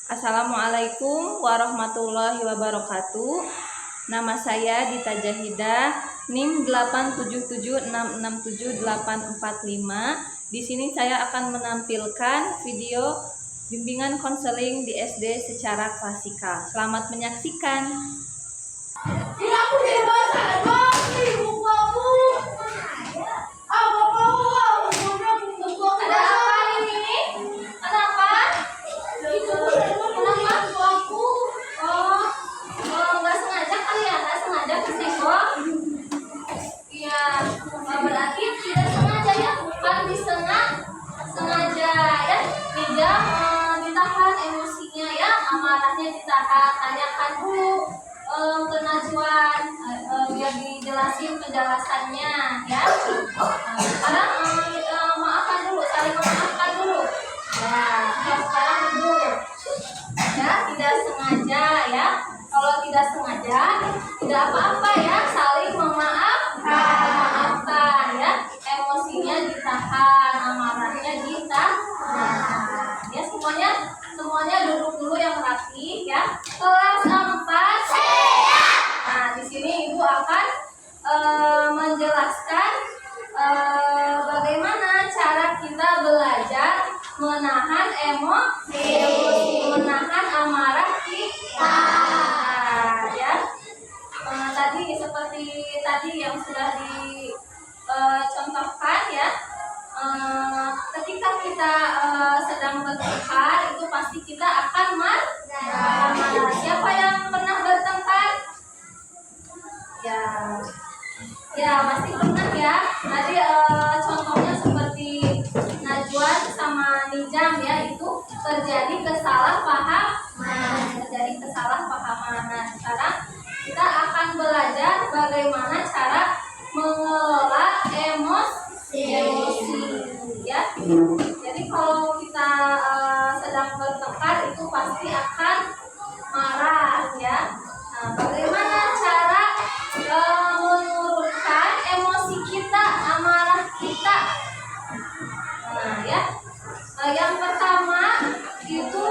Assalamualaikum warahmatullahi wabarakatuh. Nama saya Dita Jahidah, NIM 877667845. Di sini saya akan menampilkan video bimbingan konseling di SD secara klasikal. Selamat menyaksikan. Berarti tidak sengaja ya, bukan sengaja ya. Tidak ditahan emosinya ya, amarahnya ditahan. Tanyakan dulu ke Najwan biar dijelasin penjelasannya ya. Sekarang maafkan dulu, saling memaafkan dulu. Nah, sekarang dulu ya, tidak sengaja ya. Kalau tidak sengaja tidak apa-apa ya, saling memaafkan ya, emosinya ditahan, amarahnya ditahan ya. Semuanya duduk dulu yang rapi ya. Kelas 4. Nah, di sini Ibu akan menjelaskan bagaimana cara kita belajar menahan emosi, menahan amarah kita ya. Tadi seperti tadi yang sudah dicontohkan ya, ketika kita sedang bertengkar itu pasti kita akan marah. Siapa yang pernah bertengkar? Ya pasti pernah ya. Tadi contohnya seperti Najwan sama Nijam ya, itu terjadi kesalahpahaman. Nah, sekarang kita akan belajar bagaimana cara mengelola emosi ya. Jadi kalau kita sedang bertengkar itu pasti akan marah ya. Nah, bagaimana cara menurunkan emosi kita, amarah kita? Nah ya, yang pertama itu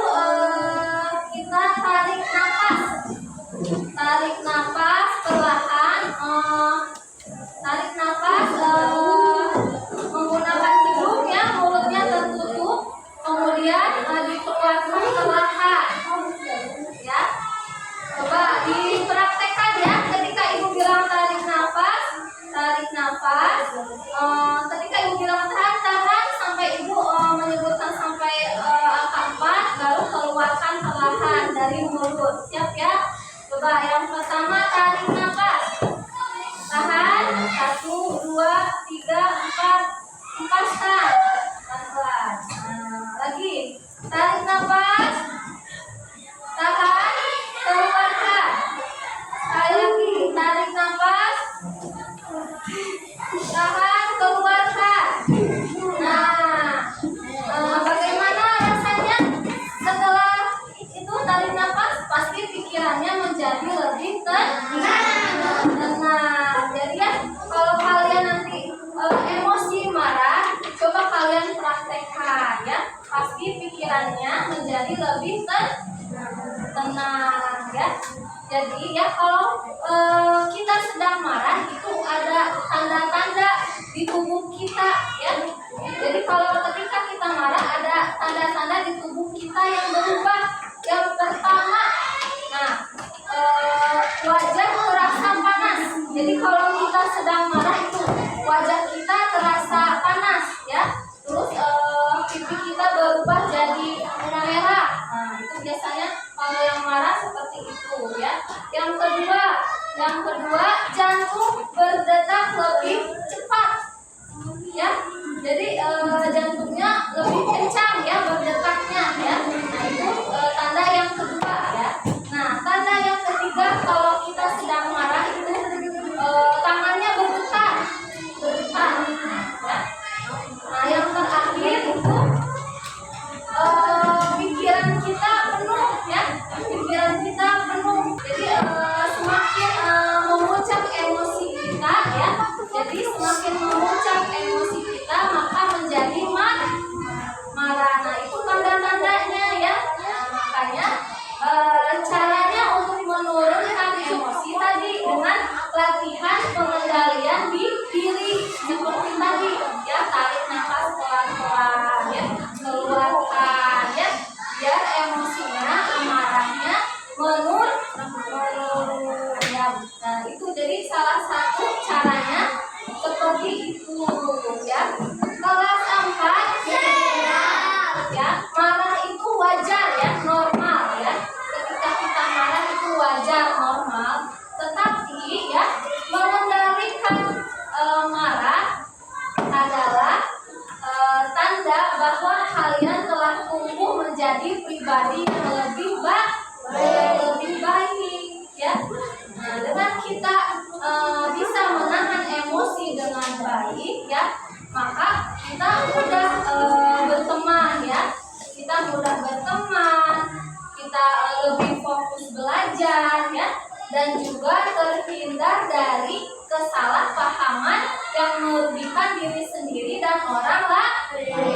kita tarik nafas perlahan, menggunakan hidung ya, mulutnya tertutup, kemudian dikeluarkan perlahan ya. Coba dipraktekkan ya, ketika Ibu bilang tarik nafas, ketika Ibu bilang tahan sampai Ibu menyebutkan sampai angka 4, baru keluarkan perlahan dari mulut. Siap ya? Coba yang pertama tarik nafas, tahan 1, 2, 3, 4, lepaskan pelan-pelan. Lagi tarik nafas, tahan, keluarkan. Sekali lagi tarik nafas, tahan, keluarkan. Nah, bagaimana rasanya setelah itu tarik nafas? Pasti pikirannya menjadi lebih tenang. Jadi ya, kalau kalian nanti emosi marah, coba kalian praktekkan ya, pasti pikirannya menjadi lebih tenang ya. Jadi ya, kalau kita sedang marah itu ada tanda-tanda di tubuh kita ya. Jadi kalau ketika kita marah ada tanda-tanda di tubuh kita yang berubah. Yang pertama, wajah terasa panas. Jadi kalau kita sedang marah itu wajah kita terasa panas ya. Terus pipi kita berubah jadi merah. Nah, itu biasanya kalau yang marah seperti itu ya. Yang kedua, jantung berdetak lebih cepat ya. pribadi yang lebih baik ya. Nah, dengan kita bisa menahan emosi dengan baik ya, maka kita mudah berteman ya. Kita mudah berteman, kita lebih fokus belajar ya, dan juga terhindar dari kesalahpahaman yang merugikan diri sendiri dan orang lain.